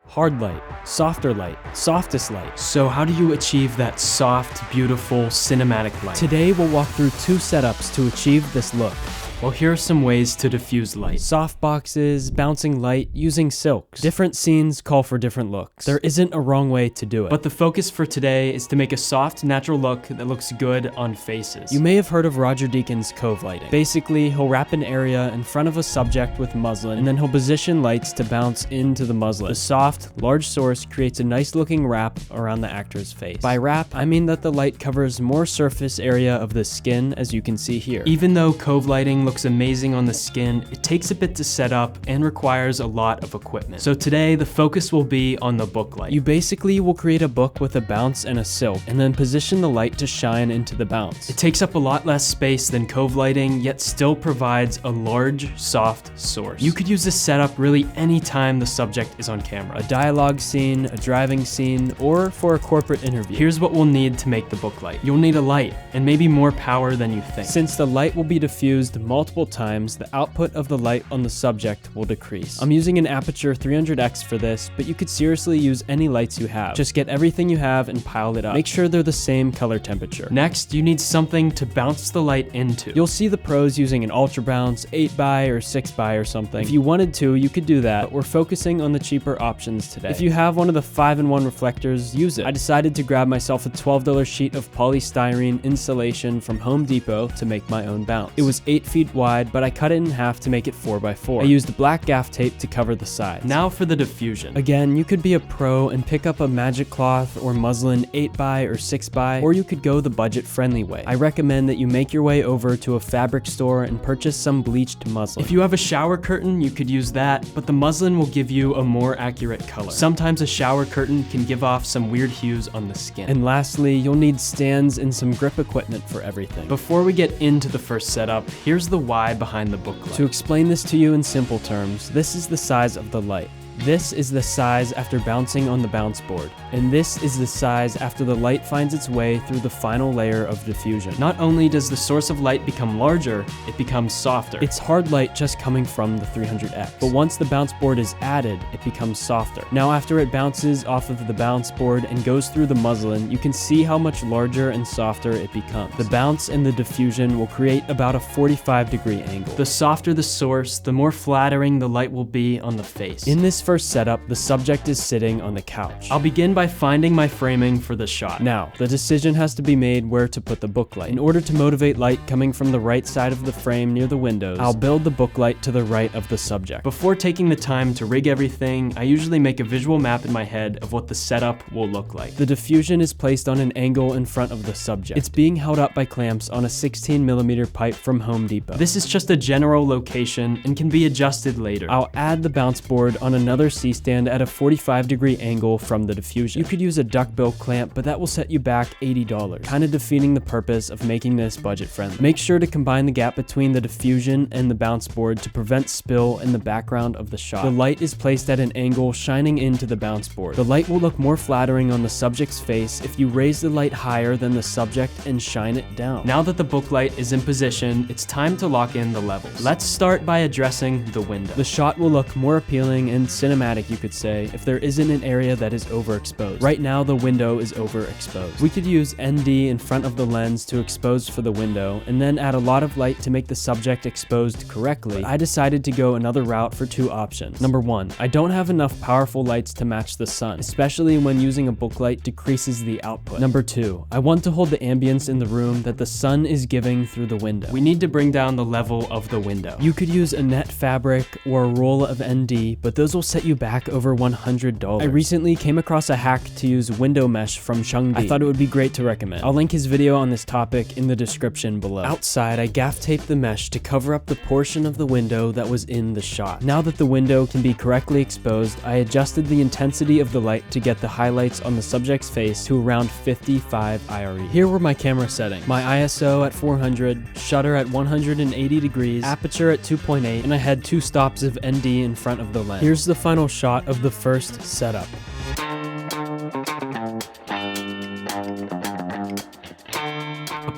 hard light, softer light, softest light. So how do you achieve that soft, beautiful, cinematic light? Today we'll walk through 2 setups to achieve this look. Well, here are some ways to diffuse light. Soft boxes, bouncing light, using silks. Different scenes call for different looks. There isn't a wrong way to do it. But the focus for today is to make a soft, natural look that looks good on faces. You may have heard of Roger Deakins' cove lighting. Basically, he'll wrap an area in front of a subject with muslin, and then he'll position lights to bounce into the muslin. The soft, large source creates a nice looking wrap around the actor's face. By wrap, I mean that the light covers more surface area of the skin, as you can see here. Even though cove lighting looks amazing on the skin, it takes a bit to set up and requires a lot of equipment. So today, the focus will be on the book light. You basically will create a book with a bounce and a silk, and then position the light to shine into the bounce. It takes up a lot less space than cove lighting, yet still provides a large, soft source. You could use this setup really anytime the subject is on camera. A dialogue scene, a driving scene, or for a corporate interview. Here's what we'll need to make the book light. You'll need a light, and maybe more power than you think. Since the light will be diffused multiple times, the output of the light on the subject will decrease. I'm using an aperture 300x for this, but you could seriously use any lights you have. Just get everything you have and pile it up. Make sure they're the same color temperature. Next, you need something to bounce the light into. You'll see the pros using an ultra bounce, 8x or 6x or something. If you wanted to, you could do that, but we're focusing on the cheaper options today. If you have one of the 5-in-1 reflectors, use it. I decided to grab myself a $12 sheet of polystyrene insulation from Home Depot to make my own bounce. It was 8 feet wide, but I cut it in half to make it 4x4. I used black gaff tape to cover the sides. Now for the diffusion. Again, you could be a pro and pick up a magic cloth or muslin 8x or 6x, or you could go the budget-friendly way. I recommend that you make your way over to a fabric store and purchase some bleached muslin. If you have a shower curtain, you could use that, but the muslin will give you a more accurate color. Sometimes a shower curtain can give off some weird hues on the skin. And lastly, you'll need stands and some grip equipment for everything. Before we get into the first setup, here's the why behind the book light. To explain this to you in simple terms, this is the size of the light. This is the size after bouncing on the bounce board, and this is the size after the light finds its way through the final layer of diffusion. Not only does the source of light become larger, it becomes softer. It's hard light just coming from the 300x, but once the bounce board is added, it becomes softer. Now after it bounces off of the bounce board and goes through the muslin, you can see how much larger and softer it becomes. The bounce and the diffusion will create about a 45-degree angle. The softer the source, the more flattering the light will be on the face. In this first setup, the subject is sitting on the couch. I'll begin by finding my framing for the shot. Now, the decision has to be made where to put the book light. In order to motivate light coming from the right side of the frame near the windows, I'll build the book light to the right of the subject. Before taking the time to rig everything, I usually make a visual map in my head of what the setup will look like. The diffusion is placed on an angle in front of the subject. It's being held up by clamps on a 16mm pipe from Home Depot. This is just a general location and can be adjusted later. I'll add the bounce board on another C-stand at a 45-degree angle from the diffusion. You could use a duckbill clamp, but that will set you back $80, kind of defeating the purpose of making this budget-friendly. Make sure to combine the gap between the diffusion and the bounce board to prevent spill in the background of the shot. The light is placed at an angle shining into the bounce board. The light will look more flattering on the subject's face if you raise the light higher than the subject and shine it down. Now that the book light is in position, it's time to lock in the levels. Let's start by addressing the window. The shot will look more appealing and cinematic, you could say, if there isn't an area that is overexposed. Right now, the window is overexposed. We could use ND in front of the lens to expose for the window, and then add a lot of light to make the subject exposed correctly. But I decided to go another route for 2 options. Number 1, I don't have enough powerful lights to match the sun, especially when using a book light decreases the output. Number 2, I want to hold the ambience in the room that the sun is giving through the window. We need to bring down the level of the window. You could use a net fabric or a roll of ND, but those will set you back over $100. I recently came across a hack to use window mesh from Chengdi. I thought it would be great to recommend. I'll link his video on this topic in the description below. Outside, I gaff taped the mesh to cover up the portion of the window that was in the shot. Now that the window can be correctly exposed, I adjusted the intensity of the light to get the highlights on the subject's face to around 55 IRE. Here were my camera settings. My ISO at 400, shutter at 180 degrees, aperture at 2.8, and I had 2 stops of ND in front of the lens. Here's the final shot of the first setup.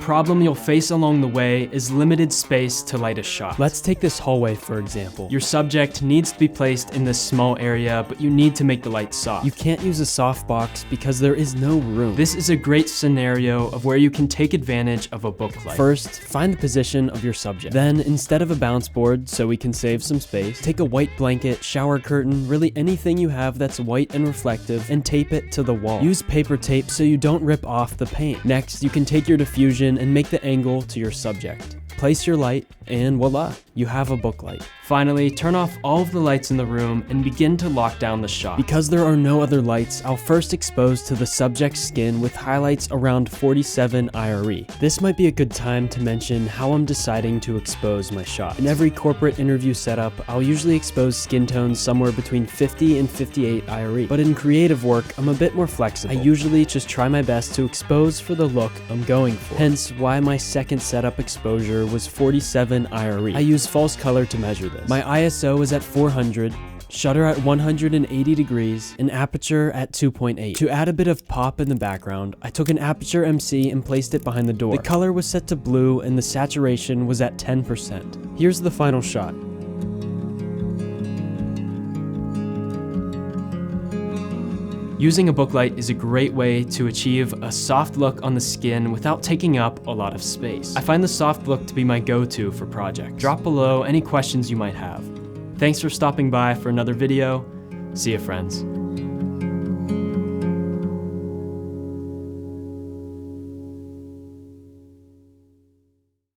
problem you'll face along the way is limited space to light a shot. Let's take this hallway for example. Your subject needs to be placed in this small area, but you need to make the light soft. You can't use a softbox because there is no room. This is a great scenario of where you can take advantage of a book light. First, find the position of your subject. Then, instead of a bounce board, so we can save some space, take a white blanket, shower curtain, really anything you have that's white and reflective, and tape it to the wall. Use paper tape so you don't rip off the paint. Next, you can take your diffusion and make the angle to your subject. Place your light, and voila, you have a book light. Finally, turn off all of the lights in the room and begin to lock down the shot. Because there are no other lights, I'll first expose to the subject's skin with highlights around 47 IRE. This might be a good time to mention how I'm deciding to expose my shot. In every corporate interview setup, I'll usually expose skin tones somewhere between 50 and 58 IRE. But in creative work, I'm a bit more flexible. I usually just try my best to expose for the look I'm going for. Hence why my second setup exposure was 47 IRE. I use false color to measure this. My ISO is at 400, shutter at 180 degrees, and aperture at 2.8. To add a bit of pop in the background, I took an Aperture MC and placed it behind the door. The color was set to blue and the saturation was at 10%. Here's the final shot. Using a book light is a great way to achieve a soft look on the skin without taking up a lot of space. I find the soft look to be my go-to for projects. Drop below any questions you might have. Thanks for stopping by for another video. See ya, friends.